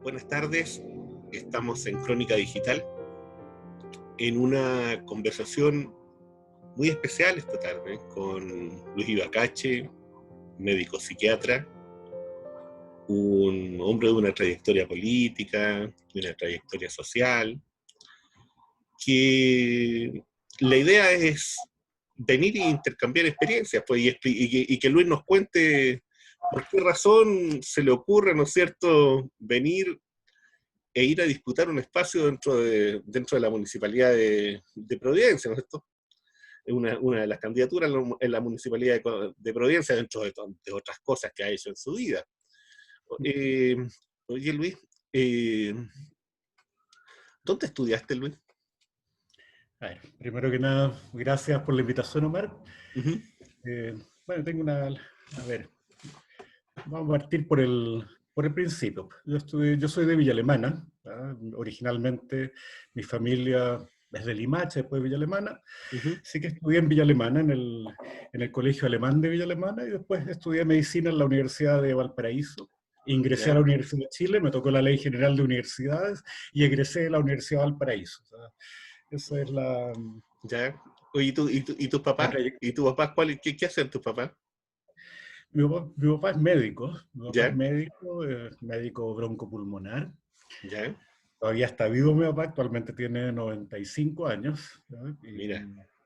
Buenas tardes, estamos en Crónica Digital, en una conversación muy especial esta tarde con Luis Ibacache, médico psiquiatra, un hombre de una trayectoria política, de una trayectoria social, que la idea es venir e intercambiar experiencias, pues, y que Luis nos cuente por qué razón se le ocurre, ¿no es cierto?, venir e ir a disputar un espacio dentro de la municipalidad de Providencia, ¿no es cierto? Es una de las candidaturas en la municipalidad de Providencia, dentro de otras cosas que ha hecho en su vida. Eh, Oye, Luis, eh, ¿dónde estudiaste, Luis? A ver, primero que nada, gracias por la invitación, Omar. Ujú. Bueno, tengo una... A ver, vamos a partir por el principio. Yo soy de Villa Alemana. ¿Ah? Originalmente mi familia es de Limache, después de Villa Alemana. Ujú. Sí que estudié en Villa Alemana, en el Colegio Alemán de Villa Alemana, y después estudié medicina en la Universidad de Valparaíso. Ingresé a la ¿Ya? Universidad de Chile, me tocó la Ley General de Universidades y egresé de la Universidad de Valparaíso. O sea, esa es ¿Ya? Oye, ¿y tus la papás? trayectoria. ¿Y tus papás qué hacen tus papás? Mi papá es médico, mi papá es ¿Ya? médico, médico broncopulmonar. ¿Ya? Todavía está vivo mi papá, actualmente tiene 95 años. ¿No? Y Mira.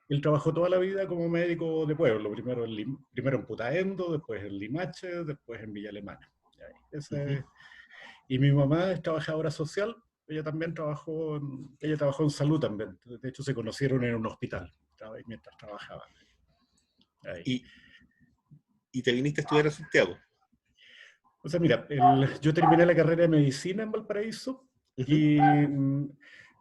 él trabajó toda la vida como médico de pueblo, primero en Putaendo, después en Limache, después en Villa Alemana. ¿Ya? Ujú. Y mi mamá es trabajadora social, ella trabajó en salud también. De hecho, se conocieron en un hospital mientras trabajaban ahí. ¿Y, y te viniste a estudiar a Santiago? O sea, mira, yo terminé la carrera de medicina en Valparaíso Ujú. y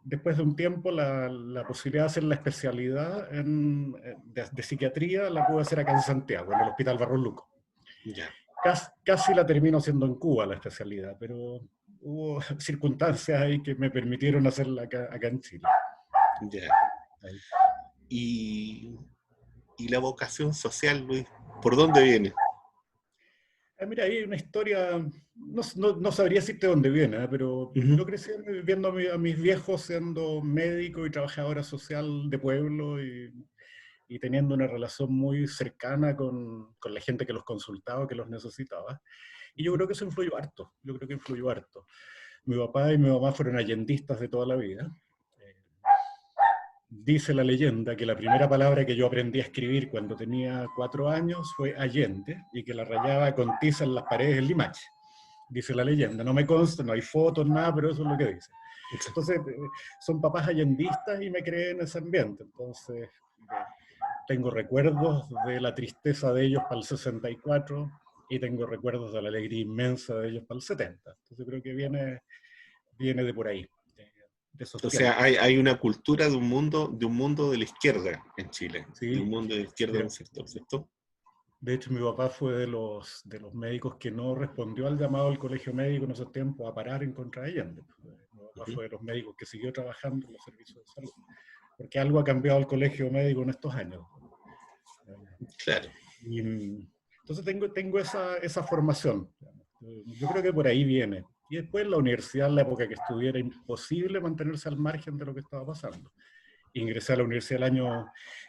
después de un tiempo la posibilidad de hacer la especialidad de psiquiatría la pude hacer acá en Santiago, en el Hospital Barros Luco. Ya. Casi la termino haciendo en Cuba la especialidad, pero hubo circunstancias ahí que me permitieron hacerla acá en Chile. Ya. Ahí. Y, y la vocación social, Luis, ¿por dónde viene? Mira, ahí hay una historia, no sabría decirte dónde viene, pero Ujú. yo crecí viendo a mis viejos siendo médico y trabajadora social de pueblo y teniendo una relación muy cercana con la gente que los consultaba, que los necesitaba. Y yo creo que eso influyó harto, yo creo que influyó harto. Mi papá y mi mamá fueron allendistas de toda la vida. Eh, Dice la leyenda que la primera palabra que yo aprendí a escribir cuando tenía 4 años fue Allende y que la rayaba con tiza en las paredes del Limache. Dice la leyenda, no me consta, no hay fotos, nada, pero eso es lo que dice. Entonces, son papás allendistas y me creé en ese ambiente. Entonces, tengo recuerdos de la tristeza de ellos para el 64 y tengo recuerdos de la alegría inmensa de ellos para el 70. Entonces, creo que viene de por ahí, de esos O sea, tiempos. hay una cultura de un mundo de la izquierda en Chile, de un Sí, mundo de la izquierda en un mira, sector, ¿cierto? de hecho, mi papá fue de los médicos que no respondió al llamado del colegio médico en esos tiempos a parar en contra de Allende. Mi papá Ujú. fue de los médicos que siguió trabajando en los servicios de salud, porque algo ha cambiado el colegio médico en estos años. Claro. Entonces tengo esa formación. Yo creo que por ahí viene. Y después la universidad, en la época que estudié, era imposible mantenerse al margen de lo que estaba pasando. Ingresé a la universidad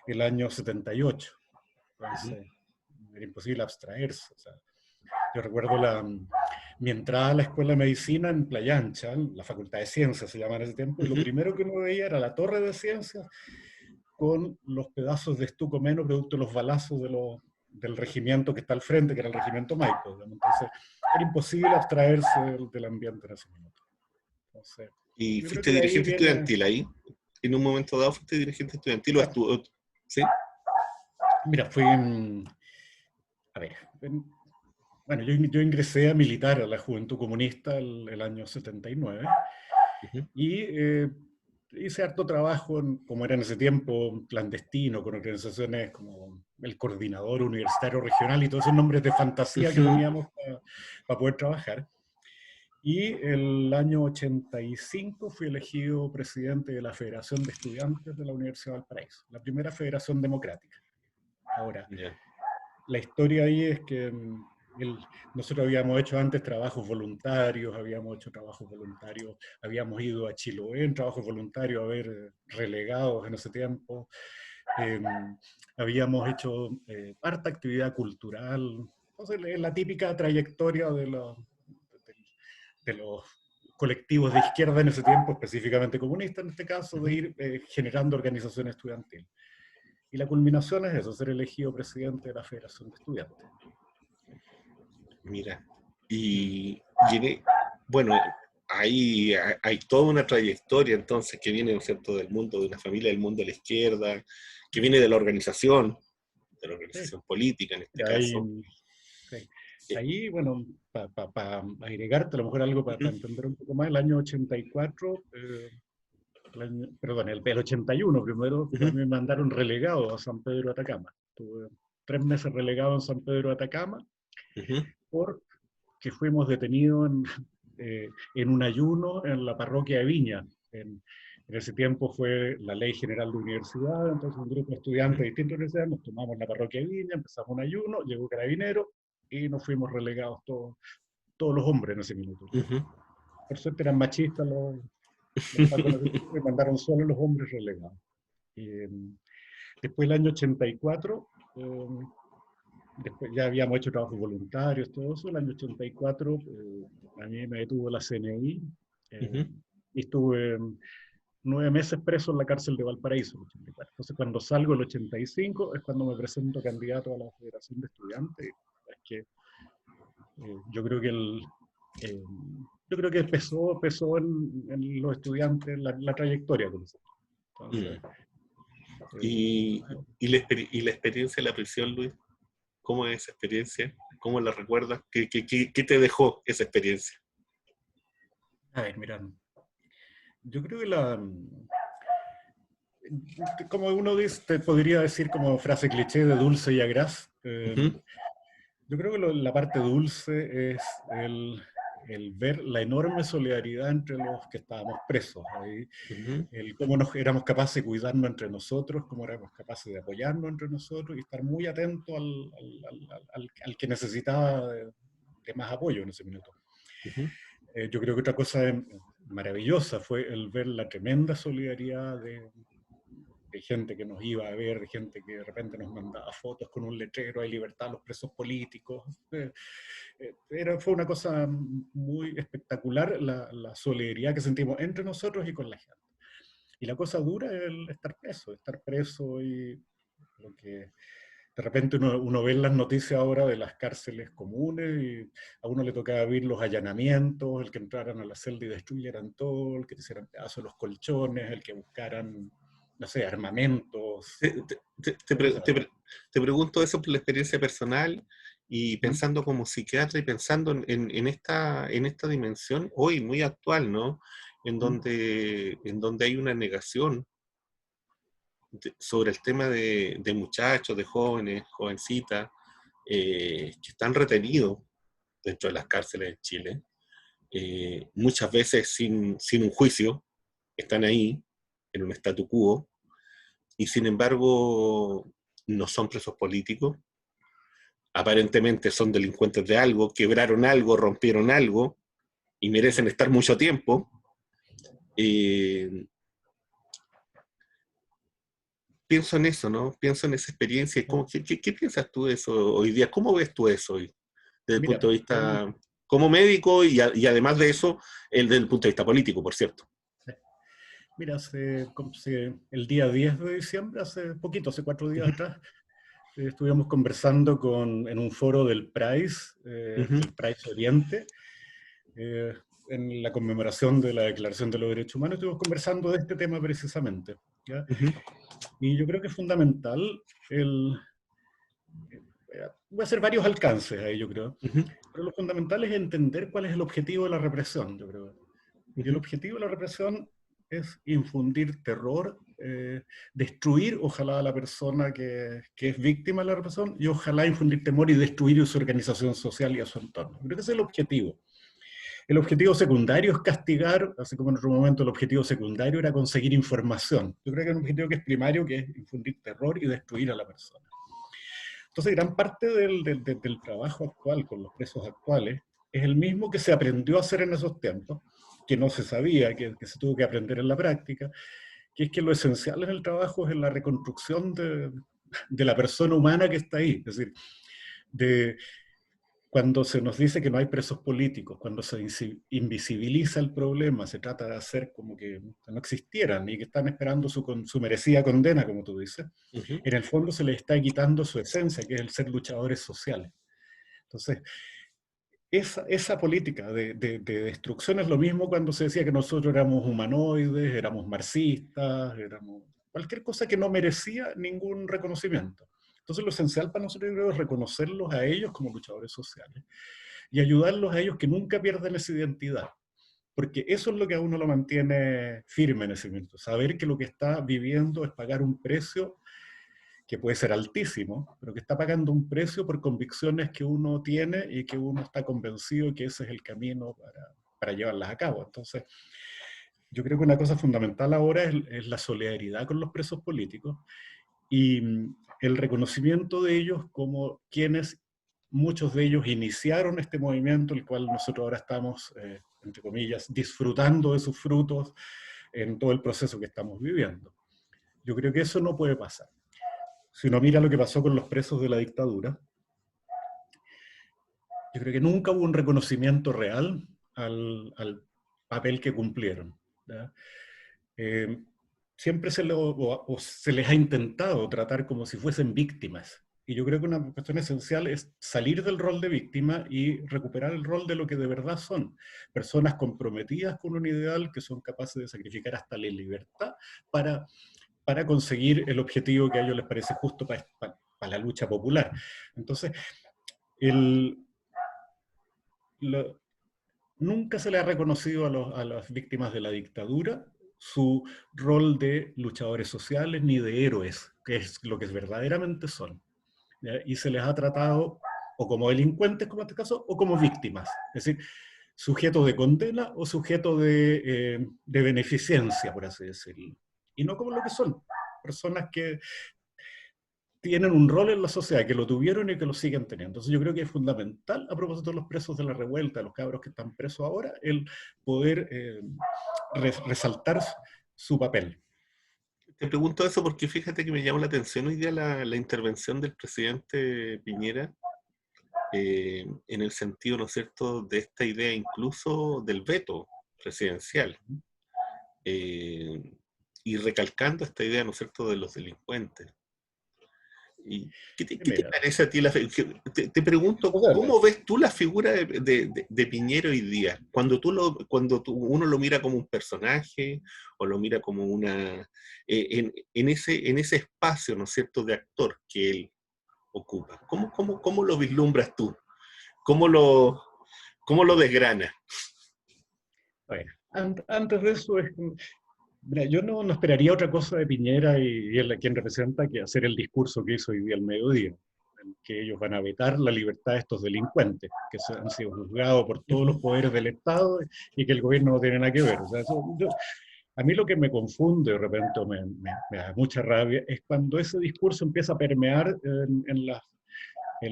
el año 78. Ujú. Entonces, era imposible abstraerse. O sea, yo recuerdo mi entrada a la escuela de medicina en Playa Ancha, la Facultad de Ciencias se llamaba en ese tiempo, y lo Ujú. primero que uno veía era la torre de ciencias con los pedazos de estuco menos producto de los balazos del regimiento que está al frente, que era el regimiento Maipo. Digamos. Entonces, era imposible abstraerse del ambiente en ese momento. Entonces, ¿Y yo creo fuiste que de ahí dirigente viene... estudiantil ahí? ¿En un momento dado fuiste dirigente estudiantil o Ah, estuvo? ¿Sí? mira, a ver, bueno, yo ingresé a militar a la Juventud Comunista el año 79 Ujú. y hice harto trabajo, como era en ese tiempo, clandestino, con organizaciones como el Coordinador Universitario Regional y todos esos nombres de fantasía que Ujú. poníamos para poder trabajar. Y el año 85 fui elegido presidente de la Federación de Estudiantes de la Universidad de Valparaíso, la primera federación democrática. Ahora, Ya. la historia ahí es que nosotros habíamos hecho antes trabajos voluntarios, habíamos ido a Chiloé en trabajos voluntarios a ver relegados en ese tiempo, eh, habíamos hecho harta actividad cultural, entonces la típica trayectoria de los colectivos de izquierda en ese tiempo, específicamente comunistas en este caso, de ir generando organizaciones estudiantiles. Y la culminación es eso, ser elegido presidente de la Federación de Estudiantes. Mira, y, bueno, ahí hay toda una trayectoria entonces que viene, ¿no es cierto?, del mundo, de una familia del mundo de la izquierda, que viene de la organización Sí. política en este Ahí, caso. sí. Ahí, bueno, para agregarte a lo mejor algo para entender un poco más, el año 84, perdón, el 81 primero, a mí me mandaron relegado a San Pedro de Atacama. Estuve 3 meses relegado en San Pedro de Atacama porque fuimos detenidos en un ayuno en la parroquia de Viña. En ese tiempo fue la Ley General de Universidad, entonces un grupo de estudiantes de distintas universidades nos tomamos la parroquia de Viña, empezamos un ayuno, llegó Carabinero y nos fuimos relegados todos los hombres en ese minuto. Por suerte eran machistas los pacos, me mandaron solo los hombres relegados. Después del año 84, después ya habíamos hecho trabajos voluntarios, todo eso. El año 84 a mí me detuvo la CNI y estuve 9 meses preso en la cárcel de Valparaíso, el 84. Entonces, cuando salgo el 85 es cuando me presento candidato a la Federación de Estudiantes. Es que yo creo que pesó en los estudiantes la trayectoria de nosotros. Entonces, ¿Y la experiencia de la prisión, Luis? ¿Cómo es esa experiencia? ¿Cómo la recuerdas? ¿Qué te dejó esa experiencia? A ver, mira, yo creo que como uno dice, te podría decir como frase cliché de dulce y agraz, yo creo que la parte dulce es el ver la enorme solidaridad entre los que estábamos presos. Ahí, el cómo éramos capaces de cuidarnos entre nosotros, cómo éramos capaces de apoyarnos entre nosotros y estar muy atentos al que necesitaba de más apoyo en ese minuto. Yo creo que otra cosa maravillosa fue el ver la tremenda solidaridad de gente que nos iba a ver, de gente que de repente nos mandaba fotos con un letrero, hay libertad a los presos políticos. Fue una cosa muy espectacular la solidaridad que sentimos entre nosotros y con la gente. Y la cosa dura es el estar preso y lo que de repente uno ve en las noticias ahora de las cárceles comunes y a uno le tocaba ver los allanamientos, el que entraran a la celda y destruyeran todo, el que hicieran pedazos los colchones, el que buscaran, no sé, armamentos. Te pregunto eso por la experiencia personal y pensando como psiquiatra y pensando en esta dimensión hoy muy actual, ¿no? En donde hay una negación sobre el tema de muchachos, de jóvenes, jovencitas, que están retenidos dentro de las cárceles de Chile, muchas veces sin un juicio, están ahí en un statu quo, y sin embargo no son presos políticos, aparentemente son delincuentes de algo, quebraron algo, rompieron algo, y merecen estar mucho tiempo. Pienso en eso, ¿no? Pienso en esa experiencia. ¿Qué piensas tú de eso hoy día? ¿Cómo ves tú eso hoy? Desde el punto de vista como médico y además de eso, desde el punto de vista político, por cierto. Mira, el día 10 de diciembre, hace poquito, hace 4 días atrás, estuvimos conversando en un foro del PRAIS, el PRAIS Oriente, en la conmemoración de la Declaración de los Derechos Humanos, estuvimos conversando de este tema precisamente, ¿ya? Y yo creo que es fundamental voy a hacer varios alcances ahí, yo creo, pero lo fundamental es entender cuál es el objetivo de la represión, yo creo. Y el objetivo de la represión es infundir terror, destruir ojalá a la persona que es víctima de la represión y ojalá infundir temor y destruir a su organización social y a su entorno. Creo que ese es el objetivo. El objetivo secundario es castigar, así como en otro momento el objetivo secundario era conseguir información. Yo creo que hay un objetivo que es primario, que es infundir terror y destruir a la persona. Entonces, gran parte del trabajo actual con los presos actuales es el mismo que se aprendió a hacer en esos tiempos, que no se sabía, que se tuvo que aprender en la práctica, que es que lo esencial en el trabajo es en la reconstrucción de la persona humana que está ahí. Es decir, de, cuando se nos dice que no hay presos políticos, cuando se invisibiliza el problema, se trata de hacer como que no existieran y que están esperando su merecida condena, como tú dices, Ujú. en el fondo se les está quitando su esencia, que es el ser luchadores sociales. Entonces, esa política de destrucción es lo mismo cuando se decía que nosotros éramos humanoides, éramos marxistas, éramos cualquier cosa que no merecía ningún reconocimiento. Entonces lo esencial para nosotros, yo creo, es reconocerlos a ellos como luchadores sociales y ayudarlos a ellos que nunca pierdan esa identidad. Porque eso es lo que a uno lo mantiene firme en ese momento. Saber que lo que está viviendo es pagar un precio que puede ser altísimo, pero que está pagando un precio por convicciones que uno tiene y que uno está convencido que ese es el camino para llevarlas a cabo. Entonces, yo creo que una cosa fundamental ahora es la solidaridad con los presos políticos y el reconocimiento de ellos como quienes, muchos de ellos iniciaron este movimiento, el cual nosotros ahora estamos, entre comillas, disfrutando de sus frutos en todo el proceso que estamos viviendo. Yo creo que eso no puede pasar. Si uno mira lo que pasó con los presos de la dictadura, yo creo que nunca hubo un reconocimiento real al papel que cumplieron. Eh, siempre se les ha intentado tratar como si fuesen víctimas. Y yo creo que una cuestión esencial es salir del rol de víctima y recuperar el rol de lo que de verdad son. Personas comprometidas con un ideal que son capaces de sacrificar hasta la libertad para, para conseguir el objetivo que a ellos les parece justo para la lucha popular. Entonces, el, lo, nunca se le ha reconocido a las víctimas de la dictadura su rol de luchadores sociales ni de héroes, que es lo que verdaderamente son. ¿Ya? Y se les ha tratado o como delincuentes, como en este caso, o como víctimas. Es decir, sujetos de condena o sujetos de beneficencia, por así decirlo. Y no como lo que son, personas que tienen un rol en la sociedad, que lo tuvieron y que lo siguen teniendo. Entonces yo creo que es fundamental, a propósito de los presos de la revuelta, los cabros que están presos ahora, el poder resaltar su papel. Te pregunto eso porque fíjate que me llamó la atención hoy día la intervención del presidente Piñera, en el sentido, ¿no es cierto?, de esta idea incluso del veto presidencial, eh, y recalcando esta idea, ¿no es cierto?, de los delincuentes. ¿Y qué te Mira, parece a ti? Te pregunto, o sea, ¿cómo ves tú la figura de Piñera hoy día? Uno lo mira como un personaje o lo mira como en ese espacio, ¿no es cierto?, de actor que él ocupa. ¿Cómo lo vislumbras tú? ¿Cómo lo, cómo lo desgranas? bueno, antes de eso, mira, yo no esperaría otra cosa de Piñera y él a quien representa que hacer el discurso que hizo hoy día al mediodía, en que ellos van a vetar la libertad de estos delincuentes, que han sido juzgados por todos los poderes del Estado y que el gobierno no tiene nada que ver. O sea, a mí lo que me confunde, de repente me da mucha rabia, es cuando ese discurso empieza a permear en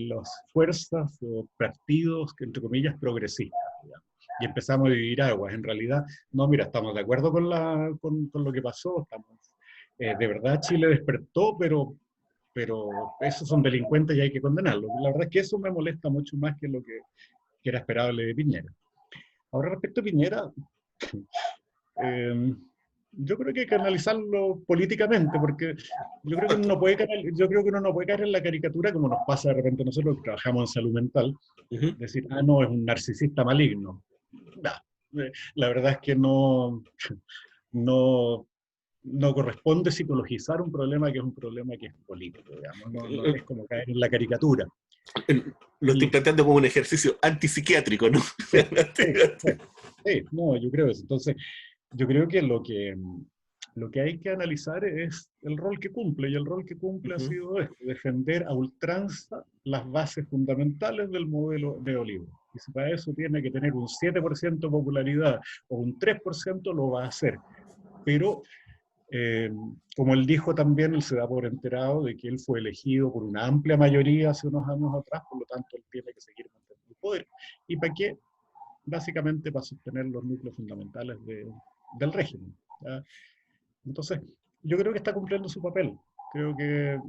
las fuerzas o partidos, que, entre comillas, progresistas. ¿Ya? Y empezamos a dividir aguas. En realidad, no, mira, estamos de acuerdo con lo que pasó, de verdad Chile despertó, pero esos son delincuentes y hay que condenarlos. La verdad es que eso me molesta mucho más que lo que era esperable de Piñera. Ahora, respecto a Piñera, eh, yo creo que hay que analizarlo políticamente, porque yo creo que uno no puede caer en la caricatura como nos pasa de repente a nosotros que trabajamos en salud mental, Ujú. decir, ah, no, es un narcisista maligno. La verdad es que no, no corresponde psicologizar un problema que es un problema que es político, digamos, no es como caer en la caricatura. Lo estoy Y, planteando como un ejercicio antipsiquiátrico, ¿no? sí, sí, sí, sí, no, yo creo eso. Entonces, yo creo que lo que hay que analizar es el rol que cumple, y el rol que cumple ha Ujú. sido defender a ultranza las bases fundamentales del modelo neoliberal. Y si para eso tiene que tener un 7% de popularidad o un 3%, lo va a hacer. Pero Eh, Como él dijo también, él se da por enterado de que él fue elegido por una amplia mayoría hace unos años atrás, por lo tanto él tiene que seguir manteniendo el poder. ¿Y para qué? Básicamente para sostener los núcleos fundamentales del régimen, ¿ya? Entonces, yo creo que está cumpliendo su papel. Creo que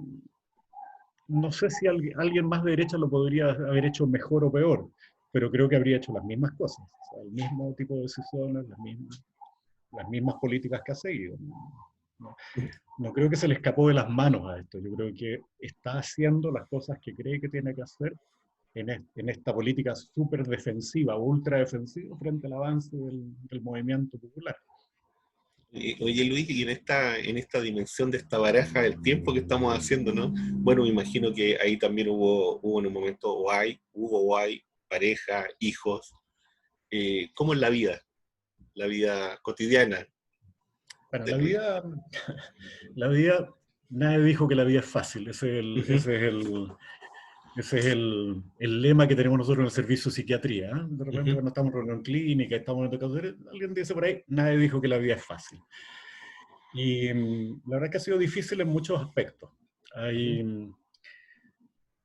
no sé si alguien más de derecha lo podría haber hecho mejor o peor, pero creo que habría hecho las mismas cosas, o sea, el mismo tipo de decisiones, las mismas políticas que ha seguido. No, no creo que se le escapó de las manos a esto, yo creo que está haciendo las cosas que cree que tiene que hacer en esta política súper defensiva, ultra defensiva frente al avance del movimiento popular. Oye Luis, y en esta dimensión de esta baraja del tiempo que estamos haciendo, ¿no? Bueno, me imagino que ahí también hubo en un momento, o hay pareja, hijos. ¿Cómo es la vida cotidiana? Bueno, De Luis? la vida, nadie dijo que la vida es fácil, Ujú, ese es el lema que tenemos nosotros en el servicio de psiquiatría, ¿eh? De repente ujú, cuando estamos en clínica, estamos en educación, alguien dice por ahí, nadie dijo que la vida es fácil. Y la verdad que ha sido difícil en muchos aspectos. ujú, Hay,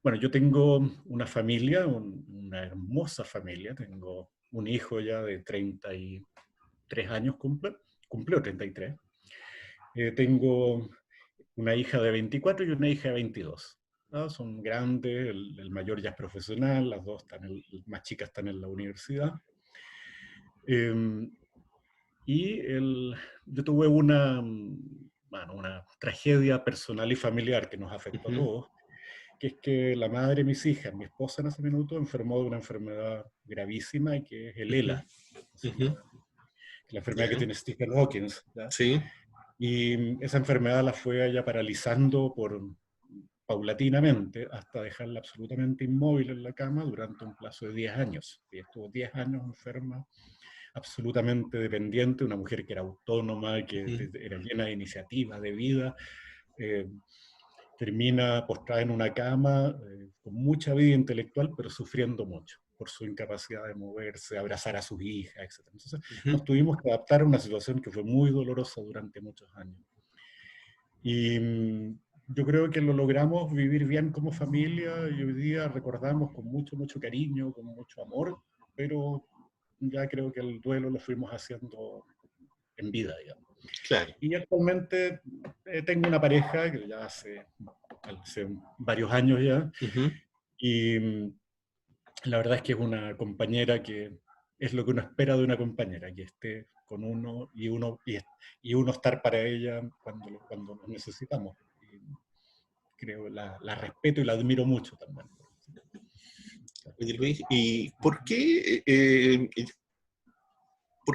bueno, yo tengo una familia, una hermosa familia, tengo un hijo ya de 33 años cumplió 33. Tengo una hija de 24 y una hija de 22. ¿No? Son grandes, el mayor ya es profesional, las dos más chicas están en la universidad. Eh, y yo tuve bueno, una tragedia personal y familiar que nos afectó a ujú, todos, que es que la madre de mis hijas, mi esposa en ese minuto, enfermó de una enfermedad gravísima y que es el ujú, ELA, se ujú. llama, la enfermedad que Ya, tiene Stephen Hawking, ¿ya? sí. Y esa enfermedad la fue ella paralizando paulatinamente hasta dejarla absolutamente inmóvil en la cama durante un plazo de 10 años. Y estuvo 10 años enferma, absolutamente dependiente, una mujer que era autónoma, que Ujú, era llena de iniciativa, de vida. eh, Termina postrada en una cama, con mucha vida intelectual, pero sufriendo mucho por su incapacidad de moverse, abrazar a sus hijas, etc. Entonces ujú. nos tuvimos que adaptar a una situación que fue muy dolorosa durante muchos años. Y yo creo que lo logramos vivir bien como familia y hoy día recordamos con mucho, mucho cariño, con mucho amor, pero ya creo que el duelo lo fuimos haciendo en vida, digamos. Claro. Y actualmente tengo una pareja que ya hace varios años ya, Ujú. y la verdad es que es una compañera que es lo que uno espera de una compañera, que esté con uno y uno estar para ella cuando nos necesitamos. Y creo, la respeto y la admiro mucho también. Oye, Luis, ¿y por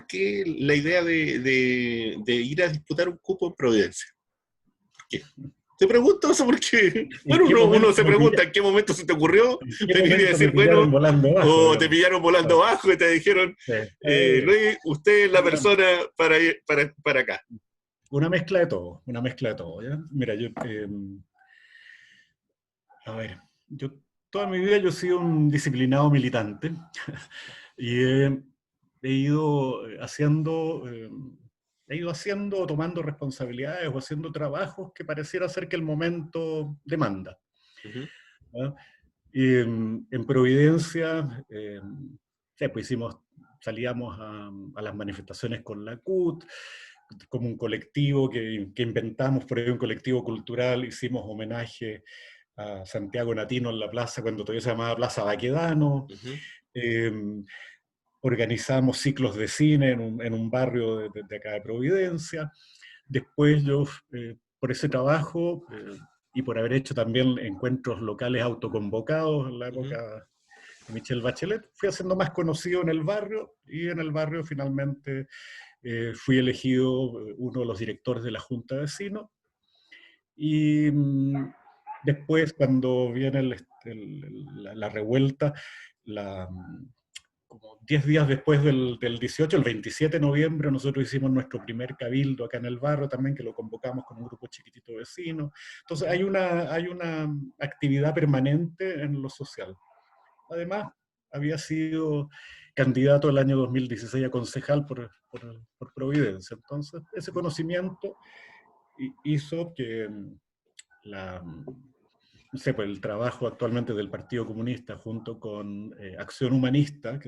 qué la idea de ir a disputar un cupo en Providencia? ¿Por qué? Te pregunto eso porque, ¿En bueno, qué uno momento se pregunta en qué momento se te ocurrió en qué venir y momento me decir, pillaron bueno, volando bajo, o te digamos? pillaron volando Claro, bajo y te dijeron, sí. Luis, usted es la Una, persona para acá. una mezcla de todo, una mezcla de todo, ¿ya? Mira, a ver, yo toda mi vida yo he sido un disciplinado militante y he ido haciendo, tomando responsabilidades o haciendo trabajos que pareciera ser que el momento demanda. Ujú, ¿Ya? Y en Providencia, sí, pues salíamos a las manifestaciones con la CUT, como un colectivo que inventamos, por ahí un colectivo cultural, hicimos homenaje a Santiago Natino en la plaza, cuando todavía se llamaba Plaza Baquedano. ujú, eh, Organizamos ciclos de cine en un barrio de acá de Providencia. Después yo, por ese trabajo y por haber hecho también encuentros locales autoconvocados en la ujú, época de Michelle Bachelet, fui haciendo más conocido en el barrio y en el barrio finalmente fui elegido uno de los directores de la Junta de Vecinos. Y después, cuando viene la revuelta, la, como 10 días después del 18, el 27 de noviembre, nosotros hicimos nuestro primer cabildo acá en el barrio también, que lo convocamos con un grupo chiquitito de vecinos. Entonces hay una actividad permanente en lo social. Además, había sido candidato el año 2016 a concejal por Providencia. Entonces, ese conocimiento hizo que la, no sé, pues el trabajo actualmente del Partido Comunista junto con Acción Humanista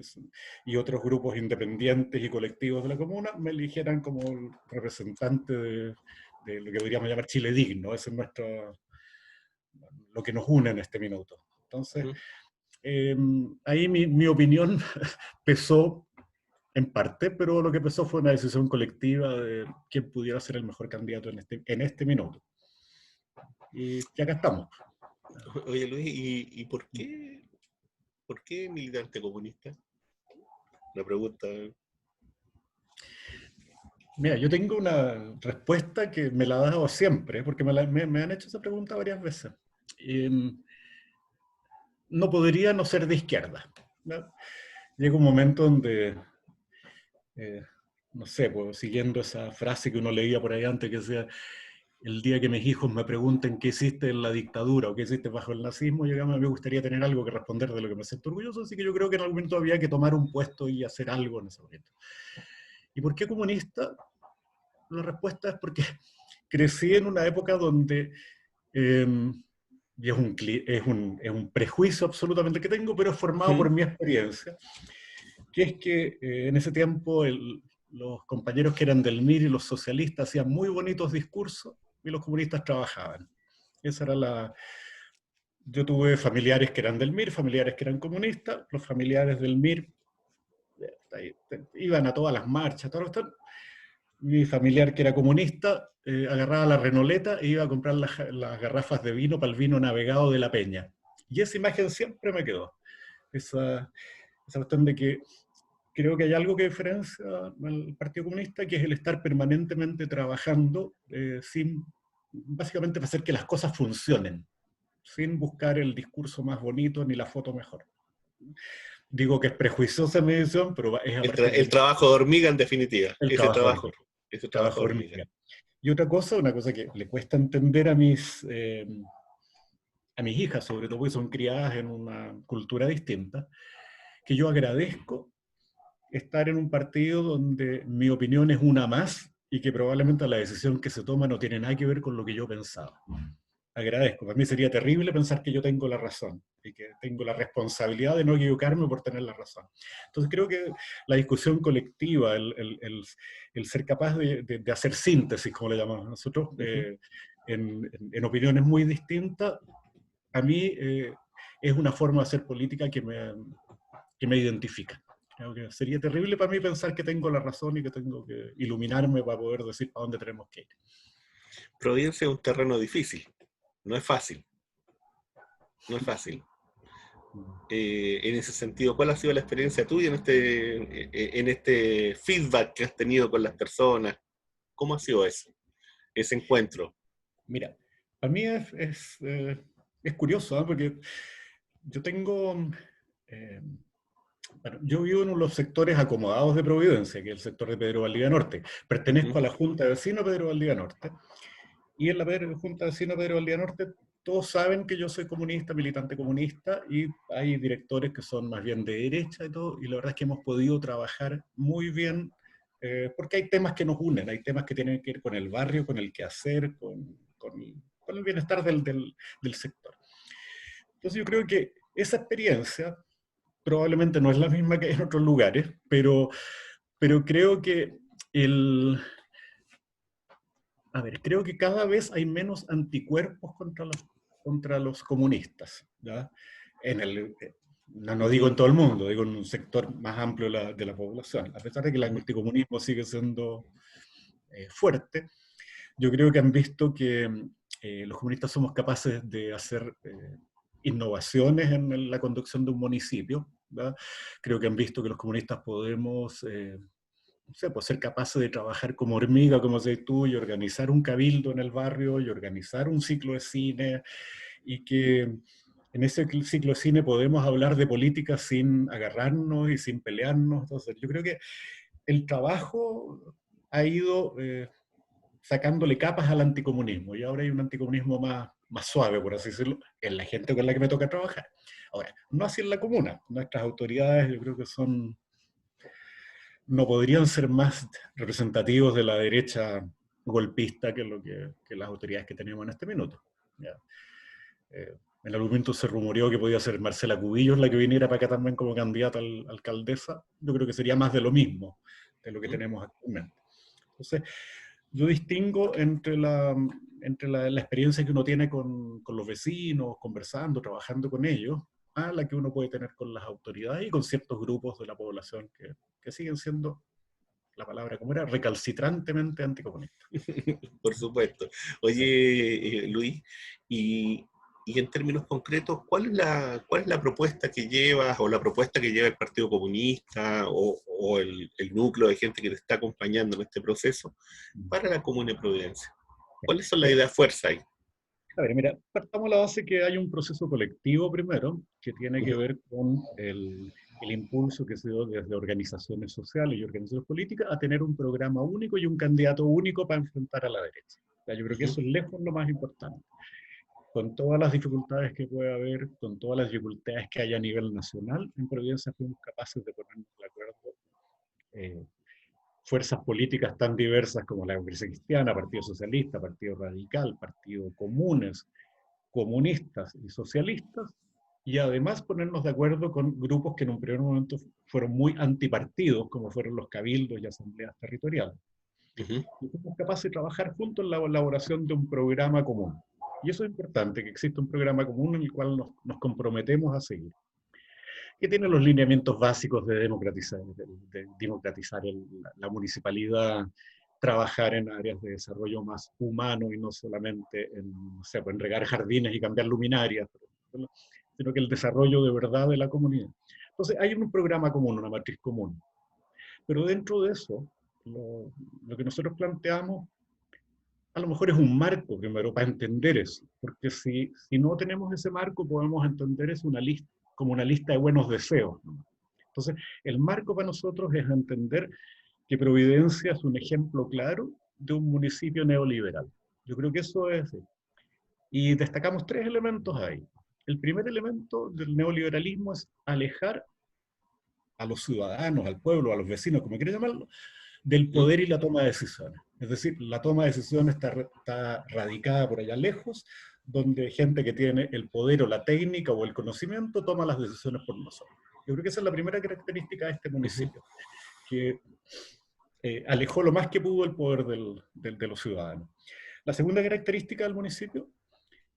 y otros grupos independientes y colectivos de la comuna me eligieran como el representante de lo que podríamos llamar Chile Digno. Ese es lo que nos une en este minuto. Entonces, ahí mi opinión pesó en parte, pero lo que pesó fue una decisión colectiva de quién pudiera ser el mejor candidato en este minuto. Y acá estamos. Oye, Luis, ¿y por qué militante comunista? La pregunta. Mira, yo tengo una respuesta que me la he dado siempre, porque me han hecho esa pregunta varias veces. No podría no ser de izquierda, ¿no? Llega un momento donde, no sé, pues, siguiendo esa frase que uno leía por ahí antes, que decía, el día que mis hijos me pregunten qué hiciste en la dictadura o qué hiciste bajo el nazismo, yo me gustaría tener algo que responder de lo que me siento orgulloso, así que yo creo que en algún momento había que tomar un puesto y hacer algo en ese momento. ¿Y por qué comunista? La respuesta es porque crecí en una época donde, y es un prejuicio absolutamente que tengo, pero es formado por mi experiencia, que es que en ese tiempo los compañeros que eran del MIR y los socialistas hacían muy bonitos discursos y los comunistas trabajaban. Esa era la... Yo tuve familiares que eran del MIR, familiares que eran comunistas, los familiares del MIR iban a todas las marchas, mi familiar que era comunista agarraba la renoleta e iba a comprar las garrafas de vino para el vino navegado de la Peña. Y esa imagen siempre me quedó. Esa cuestión de que creo que hay algo que diferencia al Partido Comunista, que es el estar permanentemente trabajando básicamente para hacer que las cosas funcionen, sin buscar el discurso más bonito ni la foto mejor. Digo que es prejuiciosa mi visión, pero es a partir El trabajo de hormiga, en definitiva. el Ese trabajo trabajo. hormiga. Ese trabajo Trabajo de hormiga. hormiga. Y una cosa que le cuesta entender a mis hijas, sobre todo porque son criadas en una cultura distinta, que yo agradezco estar en un partido donde mi opinión es una más y que probablemente la decisión que se toma no tiene nada que ver con lo que yo pensaba. Agradezco. Para mí sería terrible pensar que yo tengo la razón y que tengo la responsabilidad de no equivocarme por tener la razón. Entonces creo que la discusión colectiva, el ser capaz de hacer síntesis, como le llamamos nosotros, en opiniones muy distintas, a mí es una forma de hacer política que me identifica. Creo que sería terrible para mí pensar que tengo la razón y que tengo que iluminarme para poder decir a dónde tenemos que ir. Providencia es un terreno difícil, no es fácil. No es fácil. En ese sentido, ¿cuál ha sido la experiencia tuya en este feedback que has tenido con las personas? ¿Cómo ha sido ese encuentro? Mira, a mí es curioso, ¿eh? Porque yo bueno, yo vivo en uno de los sectores acomodados de Providencia, que es el sector de Pedro Valdivia Norte. Pertenezco a la Junta de Vecinos Pedro Valdivia Norte. Y en la Junta de Vecinos Pedro Valdivia Norte todos saben que yo soy comunista, militante comunista, y hay directores que son más bien de derecha y todo, y la verdad es que hemos podido trabajar muy bien, porque hay temas que nos unen, hay temas que tienen que ver con el barrio, con el quehacer, con el bienestar del sector. Entonces yo creo que esa experiencia probablemente no es la misma que en otros lugares, pero creo que creo que cada vez hay menos anticuerpos contra los comunistas, ¿ya? No digo en todo el mundo, digo en un sector más amplio de la población. A pesar de que el anticomunismo sigue siendo fuerte, yo creo que han visto que los comunistas somos capaces de hacer innovaciones en la conducción de un municipio, ¿verdad? Creo que han visto que los comunistas podemos no sé, pues ser capaces de trabajar como hormiga, como dices tú, y organizar un cabildo en el barrio, y organizar un ciclo de cine, y que en ese ciclo de cine podemos hablar de política sin agarrarnos y sin pelearnos. Entonces, yo creo que el trabajo ha ido sacándole capas al anticomunismo, y ahora hay un anticomunismo más suave, por así decirlo, en la gente con la que me toca trabajar. Ahora, no así en la comuna. Nuestras autoridades yo creo que no podrían ser más representativos de la derecha golpista que que las autoridades que tenemos en este minuto. ¿Ya? En algún momento se rumoreó que podía ser Marcela Cubillos la que viniera para acá también como candidata a alcaldesa. Yo creo que sería más de lo mismo, de lo que tenemos actualmente. Entonces, yo distingo la experiencia que uno tiene con los vecinos, conversando, trabajando con ellos, a la que uno puede tener con las autoridades y con ciertos grupos de la población que siguen siendo, la palabra como era, recalcitrantemente anticomunistas. Por supuesto. Sí. Oye, Luis, y, y en términos concretos, cuál es la propuesta que llevas o la propuesta que lleva el Partido Comunista o el núcleo de gente que te está acompañando en este proceso para la Comuna de Providencia? ¿Cuáles son las Mira, ideas fuerza ahí? a ver, mira, partamos de la base que hay un proceso colectivo primero, que tiene que Ujú. ver con el impulso que se dio desde organizaciones sociales y organizaciones políticas a tener un programa único y un candidato único para enfrentar a la derecha. O sea, yo creo que Ujú. eso es lejos lo más importante. Con todas las dificultades que puede haber, con todas las dificultades que hay a nivel nacional, en Providencia fuimos capaces de ponernos de acuerdo eh, fuerzas políticas tan diversas como la Democracia Cristiana, Partido Socialista, Partido Radical, Partido Comunes, comunistas y socialistas, y además ponernos de acuerdo con grupos que en un primer momento fueron muy antipartidos, como fueron los cabildos y asambleas territoriales. Ujú. Y fuimos capaces de trabajar juntos en la elaboración de un programa común. Y eso es importante, que exista un programa común en el cual nos comprometemos a seguir, que tiene los lineamientos básicos de democratizar la municipalidad, trabajar en áreas de desarrollo más humano y no solamente en, no sé, pues en regar jardines y cambiar luminarias, sino que el desarrollo de verdad de la comunidad. Entonces hay un programa común, una matriz común, pero dentro de eso, lo que nosotros planteamos a lo mejor es un marco primero para entender eso, porque si no tenemos ese marco podemos entender es una lista, como una lista de buenos deseos, ¿no? Entonces, el marco para nosotros es entender que Providencia es un ejemplo claro de un municipio neoliberal. Yo creo que eso es, y destacamos tres elementos ahí. El primer elemento del neoliberalismo es alejar a los ciudadanos, al pueblo, a los vecinos, como quieran llamarlo, del Ujú. poder y la toma de decisiones. Es decir, la toma de decisiones está radicada por allá lejos, donde gente que tiene el poder o la técnica o el conocimiento toma las decisiones por nosotros. Yo creo que esa es la primera característica de este Ujú. municipio, que alejó lo más que pudo el poder de los ciudadanos. La segunda característica del municipio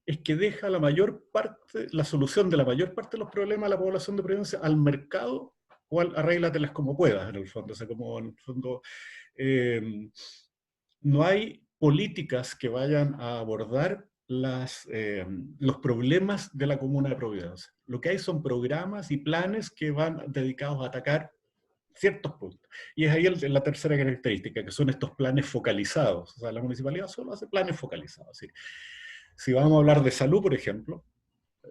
es que deja la mayor parte, la solución de la mayor parte de los problemas de la población de Providencia al mercado o al arréglatelas como puedas, en el fondo. O sea, como en el fondo eh, no hay políticas que vayan a abordar los problemas de la comuna de Providencia. Lo que hay son programas y planes que van dedicados a atacar ciertos puntos. Y es ahí la tercera característica, que son estos planes focalizados. O sea, la municipalidad solo hace planes focalizados. ¿Sí? Si vamos a hablar de salud, por ejemplo,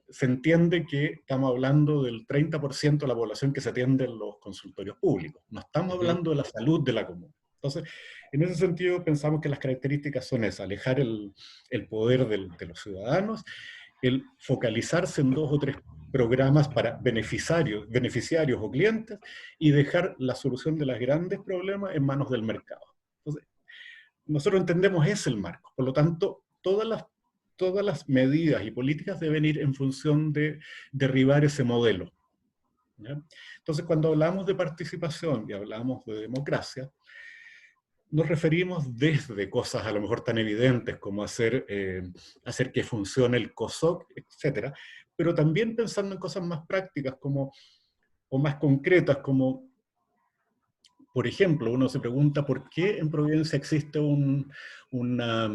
se entiende que estamos hablando del 30% de la población que se atiende en los consultorios públicos. No estamos Ujú. hablando de la salud de la comuna. Entonces, en ese sentido, pensamos que las características son esas, alejar el poder de los ciudadanos, el focalizarse en dos o tres programas para beneficiarios o clientes y dejar la solución de los grandes problemas en manos del mercado. Entonces, nosotros entendemos ese el marco. Por lo tanto, todas las medidas y políticas deben ir en función de derribar ese modelo. ¿Ya? Entonces, cuando hablamos de participación y hablamos de democracia, nos referimos desde cosas a lo mejor tan evidentes como hacer que funcione el COSOC, etcétera, pero también pensando en cosas más prácticas como, o más concretas como, por ejemplo, uno se pregunta por qué en Providencia existe una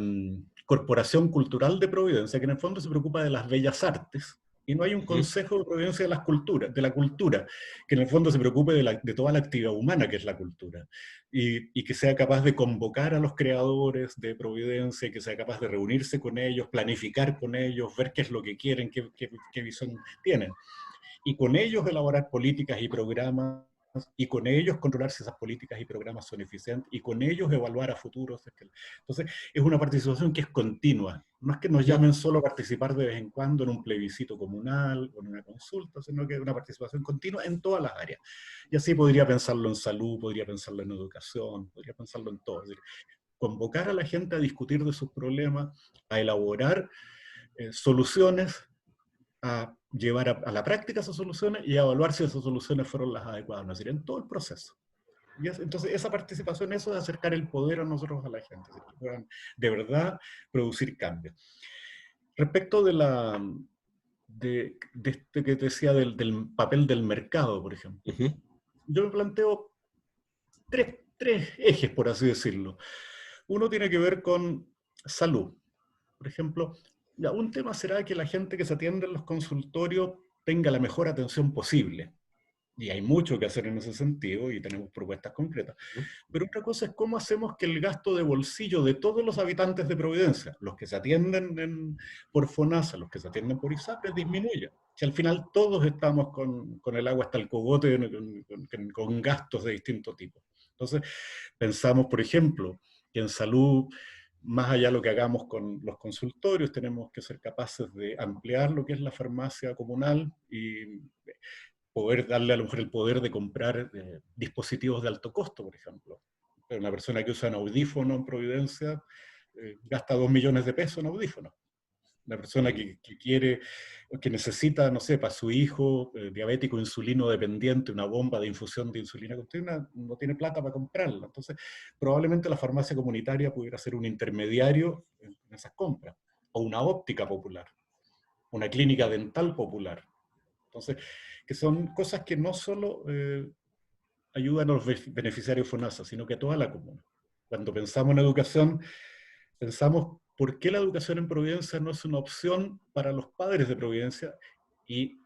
corporación cultural de Providencia que en el fondo se preocupa de las bellas artes y no hay un Ujú. consejo de Providencia de las culturas, de la cultura, que en el fondo se preocupe de toda la actividad humana que es la cultura y que sea capaz de convocar a los creadores de Providencia, que sea capaz de reunirse con ellos, planificar con ellos, ver qué es lo que quieren, qué visión tienen y con ellos elaborar políticas y programas y con ellos controlar si esas políticas y programas son eficientes y con ellos evaluar a futuros. Entonces, es una participación que es continua. No es que nos Ujú. llamen solo a participar de vez en cuando en un plebiscito comunal o en una consulta, sino que es una participación continua en todas las áreas. Y así podría pensarlo en salud, podría pensarlo en educación, podría pensarlo en todo. convocar a la gente a discutir de sus problemas, a elaborar soluciones, a llevar a la práctica esas soluciones y a evaluar si esas soluciones fueron las adecuadas, es decir, en todo el proceso. Entonces, esa participación, eso de acercar el poder a nosotros, a la gente, que puedan de verdad producir cambios. Respecto de este que te decía del papel del mercado, por ejemplo, yo me planteo tres ejes, por así decirlo. Uno tiene que ver con salud. Por ejemplo, ya, un tema será que la gente que se atiende en los consultorios tenga la mejor atención posible. Y hay mucho que hacer en ese sentido y tenemos propuestas concretas. Pero otra cosa es cómo hacemos que el gasto de bolsillo de todos los habitantes de Providencia, los que se atienden por FONASA, los que se atienden por ISAPRE, disminuya. Si al final todos estamos con el agua hasta el cogote, con gastos de distinto tipo. Entonces, pensamos, por ejemplo, que en salud, más allá de lo que hagamos con los consultorios, tenemos que ser capaces de ampliar lo que es la farmacia comunal y poder darle a lo mejor el poder de comprar dispositivos de alto costo, por ejemplo. Una persona que usa un audífono en Providencia gasta 2 millones de pesos en audífonos. Una persona que quiere, que necesita, no sé, para su hijo diabético insulino dependiente, una bomba de infusión de insulina continua, no tiene plata para comprarla. Entonces, probablemente la farmacia comunitaria pudiera ser un intermediario en esas compras, o una óptica popular, una clínica dental popular. Entonces, que son cosas que no solo ayudan a los beneficiarios FONASA, sino que a toda la comuna. Cuando pensamos en educación, pensamos por qué la educación en Providencia no es una opción para los padres de Providencia, y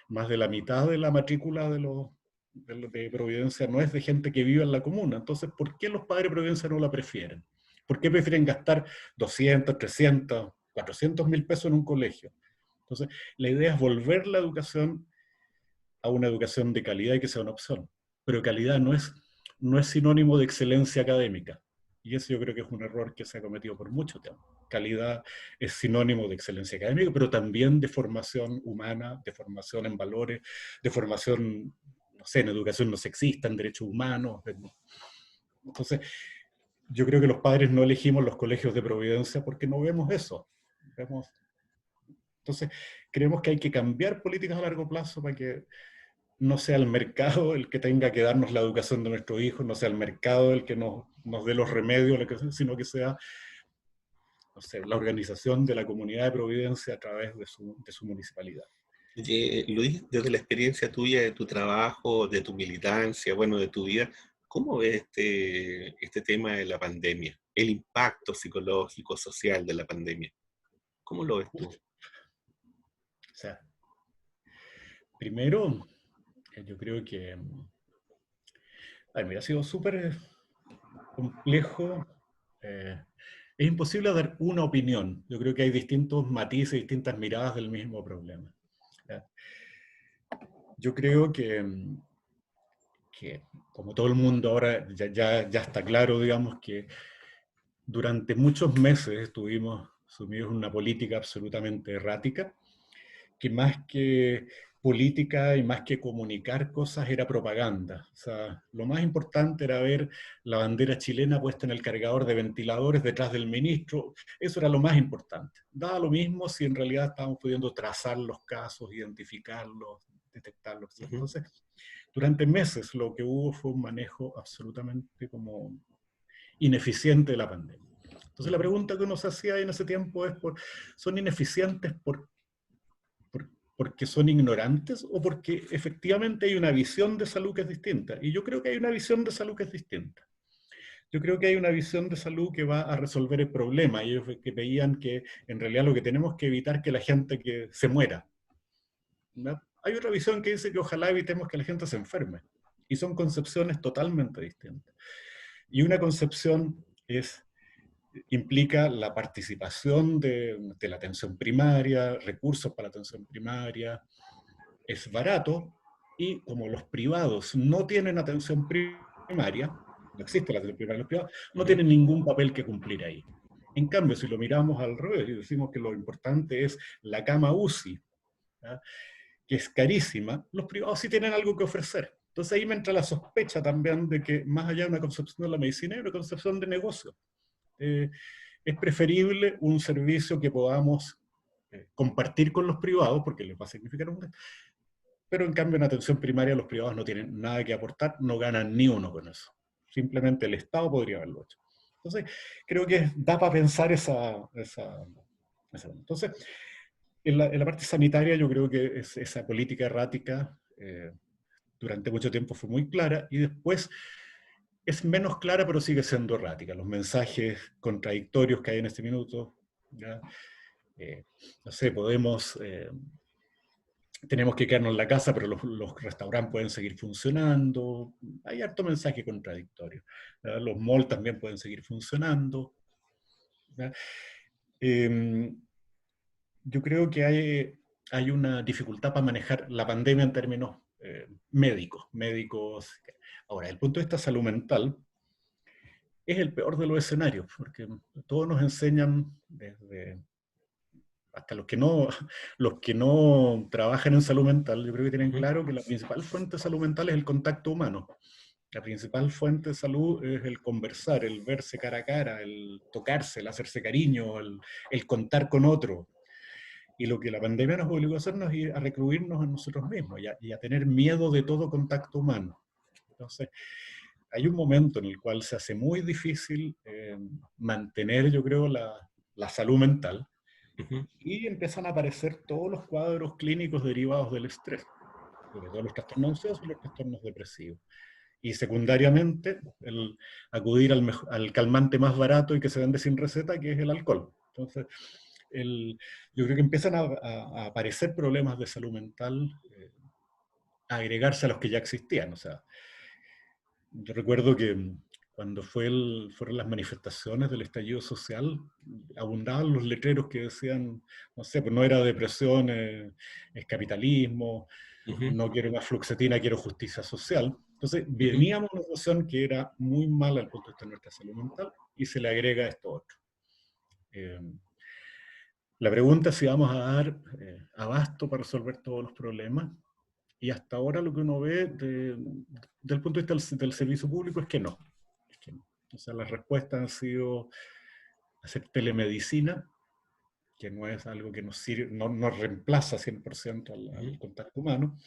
más de la mitad de la matrícula de Providencia no es de gente que vive en la comuna. Entonces, ¿por qué los padres de Providencia no la prefieren? ¿Por qué prefieren gastar 200, 300, 400 mil pesos en un colegio? Entonces, la idea es volver la educación a una educación de calidad y que sea una opción. Pero calidad no es sinónimo de excelencia académica. Y eso yo creo que es un error que se ha cometido por mucho tiempo. Calidad es sinónimo de excelencia académica, pero también de formación humana, de formación en valores, de formación, no sé, en educación no sexista, en derechos humanos. Entonces, yo creo que los padres no elegimos los colegios de Providencia porque no vemos eso. Entonces, creemos que hay que cambiar políticas a largo plazo para que no sea el mercado el que tenga que darnos la educación de nuestros hijos, no sea el mercado el que nos dé los remedios, sino que sea, no sé, la organización de la comunidad de Providencia a través de su municipalidad. Luis, desde la experiencia tuya, de tu trabajo, de tu militancia, bueno, de tu vida, ¿cómo ves este tema de la pandemia? El impacto psicológico, social de la pandemia. ¿Cómo lo ves tú? O sea, primero, yo creo que mira, ha sido súper complejo. Es imposible dar una opinión. Yo creo que hay distintos matices, distintas miradas del mismo problema. ¿Ya? Yo creo que como todo el mundo ahora ya está claro, digamos, que durante muchos meses estuvimos sumidos en una política absolutamente errática, que más que política y más que comunicar cosas era propaganda. O sea, lo más importante era ver la bandera chilena puesta en el cargador de ventiladores detrás del ministro. Eso era lo más importante. Daba lo mismo si en realidad estábamos pudiendo trazar los casos, identificarlos, detectarlos. Entonces, durante meses lo que hubo fue un manejo absolutamente como ineficiente de la pandemia. Entonces la pregunta que uno se hacía en ese tiempo es, ¿son ineficientes porque son ignorantes o porque efectivamente hay una visión de salud que es distinta? Y yo creo que hay una visión de salud que es distinta. Yo creo que hay una visión de salud que va a resolver el problema. Ellos que veían que en realidad lo que tenemos que evitar es que la gente que se muera. ¿No? Hay otra visión que dice que ojalá evitemos que la gente se enferme. Y son concepciones totalmente distintas. Y una concepción implica la participación de la atención primaria, recursos para la atención primaria, es barato, y como los privados no tienen atención primaria, no existe la atención primaria en los privados, no tienen ningún papel que cumplir ahí. En cambio, si lo miramos al revés y decimos que lo importante es la cama UCI, ¿ya?, que es carísima, los privados sí tienen algo que ofrecer. Entonces ahí me entra la sospecha también de que más allá de una concepción de la medicina hay una concepción de negocio. es preferible un servicio que podamos compartir con los privados, porque les va a significar un gasto, pero en cambio en atención primaria los privados no tienen nada que aportar, no ganan ni uno con eso. Simplemente el Estado podría haberlo hecho. Entonces, creo que da para pensar Entonces, en la parte sanitaria yo creo que esa política errática durante mucho tiempo fue muy clara y después es menos clara pero sigue siendo errática. Los mensajes contradictorios que hay en este minuto, ¿ya? No sé, tenemos que quedarnos en la casa, pero los restaurantes pueden seguir funcionando. Hay harto mensaje contradictorio. ¿Ya? Los malls también pueden seguir funcionando. ¿Ya? Eh, yo creo que hay una dificultad para manejar la pandemia en términos médicos. Ahora, desde el punto de vista salud mental, es el peor de los escenarios, porque todos nos enseñan, hasta los que no trabajan en salud mental, yo creo que tienen claro que la principal fuente de salud mental es el contacto humano. La principal fuente de salud es el conversar, el verse cara a cara, el tocarse, el hacerse cariño, el contar con otro. Y lo que la pandemia nos obligó a hacernos es a recluirnos en nosotros mismos y a tener miedo de todo contacto humano. Entonces, hay un momento en el cual se hace muy difícil mantener, yo creo, la salud mental, y empiezan a aparecer todos los cuadros clínicos derivados del estrés, sobre todo los trastornos ansiosos y los trastornos depresivos. Y secundariamente, el acudir al calmante más barato y que se vende sin receta, que es el alcohol. Entonces, yo creo que empiezan a aparecer problemas de salud mental, a agregarse a los que ya existían. O sea, yo recuerdo que cuando fueron las manifestaciones del estallido social, abundaban los letreros que decían, no sé, pues no era depresión, es capitalismo, no quiero más fluoxetina, quiero justicia social. Entonces, veníamos de una situación que era muy mala desde el punto de vista de nuestra salud mental, y se le agrega esto otro. La pregunta es si vamos a dar abasto para resolver todos los problemas, y hasta ahora lo que uno ve desde el punto de vista del servicio público es que no. O sea, las respuestas han sido hacer telemedicina, que no es algo que nos sirve, no reemplaza 100% al contacto humano,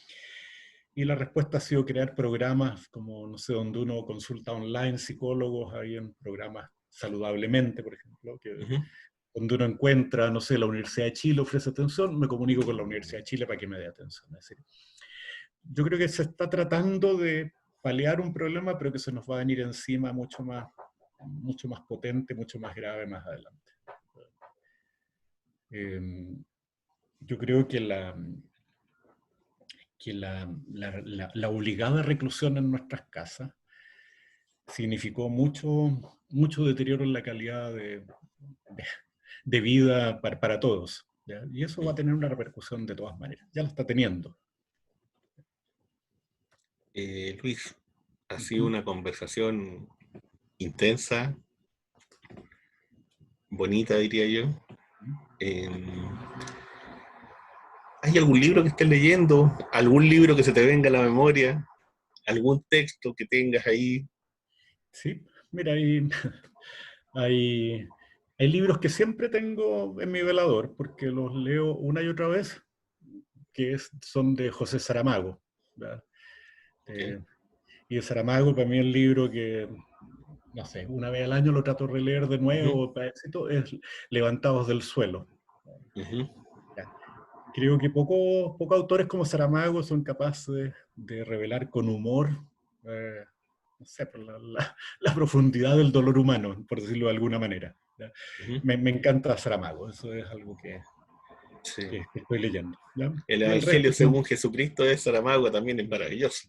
y la respuesta ha sido crear programas como, no sé, donde uno consulta online psicólogos, hay en programas saludablemente, por ejemplo, donde uno encuentra, no sé, la Universidad de Chile ofrece atención, me comunico con la Universidad de Chile para que me dé atención. Es decir, yo creo que se está tratando de paliar un problema, pero que se nos va a venir encima mucho más potente, mucho más grave más adelante. Yo creo que la obligada reclusión en nuestras casas significó mucho deterioro en la calidad de vida para todos, ¿ya? Y eso va a tener una repercusión de todas maneras. Ya lo está teniendo. Luis, ha sido una conversación intensa, bonita, diría yo. ¿Hay algún libro que estés leyendo? ¿Algún libro que se te venga a la memoria? ¿Algún texto que tengas ahí? Sí, mira, hay libros que siempre tengo en mi velador, porque los leo una y otra vez, son de José Saramago. Okay. Y Saramago para mí es el libro que, no sé, una vez al año lo trato de releer de nuevo, es Levantados del Suelo. Creo que pocos autores como Saramago son capaces de revelar con humor, no sé, la profundidad del dolor humano, por decirlo de alguna manera. Me encanta Saramago, eso es algo que estoy leyendo. ¿Ya? El Y el Evangelio resto según Jesucristo de Saramago también es maravilloso.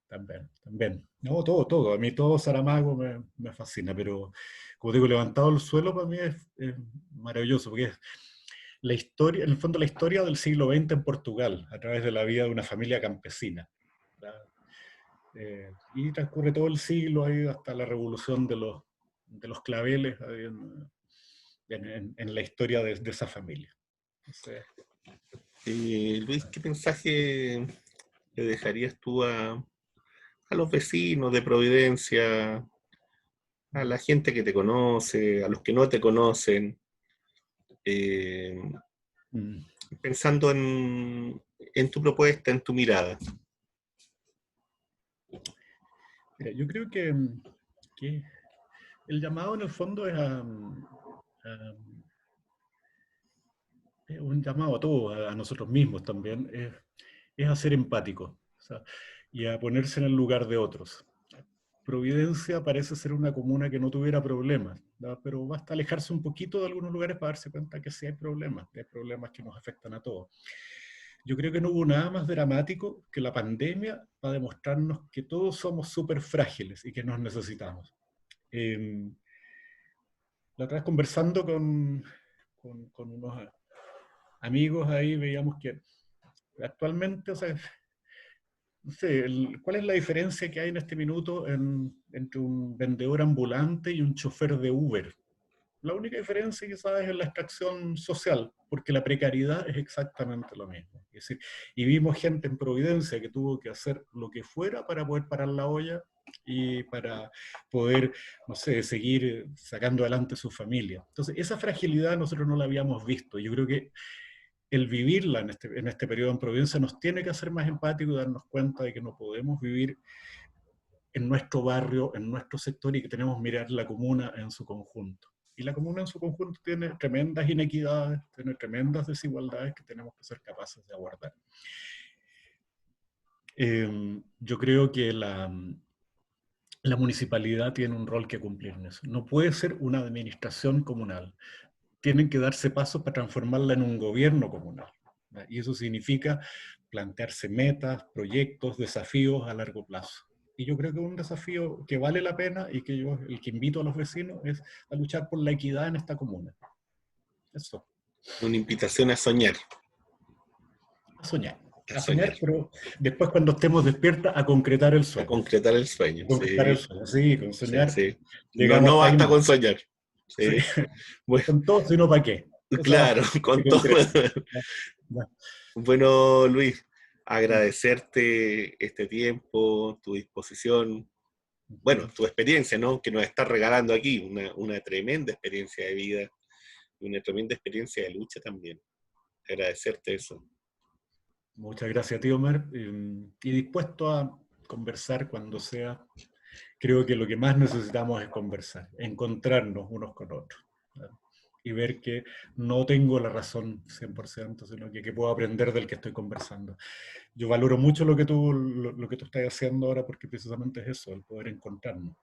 También. No, todo. A mí todo Saramago me fascina, pero como digo, Levantado del Suelo para mí es maravilloso, porque es la historia, en el fondo la historia del siglo XX en Portugal, a través de la vida de una familia campesina. Y transcurre todo el siglo ahí hasta la revolución de los claveles ahí en la historia de esa familia. Entonces, Luis, ¿qué mensaje le dejarías tú a los vecinos de Providencia, a la gente que te conoce, a los que no te conocen, Mm. pensando en tu propuesta, en tu mirada. Mira, yo creo que el llamado en el fondo es un llamado a todos, a nosotros mismos también, es a ser empáticos, o sea, y a ponerse en el lugar de otros. Providencia parece ser una comuna que no tuviera problemas, ¿verdad? Pero basta alejarse un poquito de algunos lugares para darse cuenta que sí hay problemas que nos afectan a todos. Yo creo que no hubo nada más dramático que la pandemia para demostrarnos que todos somos súper frágiles y que nos necesitamos. Eh, la otra vez conversando con unos amigos ahí, veíamos que actualmente, o sea, no sé, ¿cuál es la diferencia que hay en este minuto entre un vendedor ambulante y un chofer de Uber? La única diferencia quizás es en la extracción social, porque la precariedad es exactamente lo mismo. Es decir, y vimos gente en Providencia que tuvo que hacer lo que fuera para poder parar la olla y para poder, no sé, seguir sacando adelante su familia. Entonces, esa fragilidad nosotros no la habíamos visto. Yo creo que el vivirla en este periodo en Providencia nos tiene que hacer más empáticos y darnos cuenta de que no podemos vivir en nuestro barrio, en nuestro sector, y que tenemos que mirar la comuna en su conjunto. Y la comuna en su conjunto tiene tremendas inequidades, tiene tremendas desigualdades que tenemos que ser capaces de abordar. Yo creo que la municipalidad tiene un rol que cumplir en eso. No puede ser una administración comunal. Tienen que darse pasos para transformarla en un gobierno comunal. Y eso significa plantearse metas, proyectos, desafíos a largo plazo. Y yo creo que un desafío que vale la pena y que yo, el que invito a los vecinos es a luchar por la equidad en esta comuna. Eso, Una invitación a soñar. a soñar. A A soñar. soñar, pero después cuando estemos despiertas, a concretar el A sueño. concretar el A sueño, concretar el sí, sueño, sí, con sí, soñar sí. No, llegamos no hasta ahí basta nomás. con soñar. Sí. Sí. Bueno, Con todo, sino para qué. Esa claro, se con todo. concreta. Ya, ya. Bueno, Luis, agradecerte este tiempo, tu disposición, bueno, tu experiencia, ¿no? Que nos estás regalando aquí, una tremenda experiencia de vida y una tremenda experiencia de lucha también. Agradecerte eso. Muchas gracias, tío Omar. Y dispuesto a conversar cuando sea. Creo que lo que más necesitamos es conversar, encontrarnos unos con otros, ¿no? Y ver que no tengo la razón 100%, sino que puedo aprender del que estoy conversando. Yo valoro mucho lo que tú estás haciendo ahora porque precisamente es eso, el poder encontrarnos.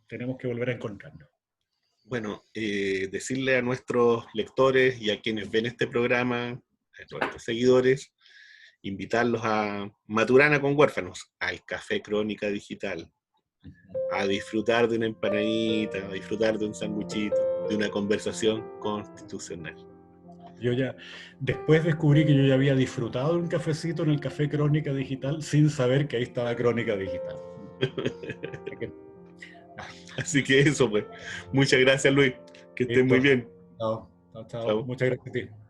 Tenemos que volver a encontrarnos. Bueno, decirle a nuestros lectores y a quienes ven este programa, a nuestros seguidores, invitarlos a Maturana con Huérfanos, al Café Crónica Digital, a disfrutar de una empanadita, a disfrutar de un sanguchito, de una conversación constitucional. Yo ya, después descubrí que yo ya había disfrutado de un cafecito en el Café Crónica Digital sin saber que ahí estaba Crónica Digital. Así que eso, pues. Muchas gracias, Luis. Que estés muy Listo. bien. Chao, chao, chao. Chao. Muchas gracias a ti.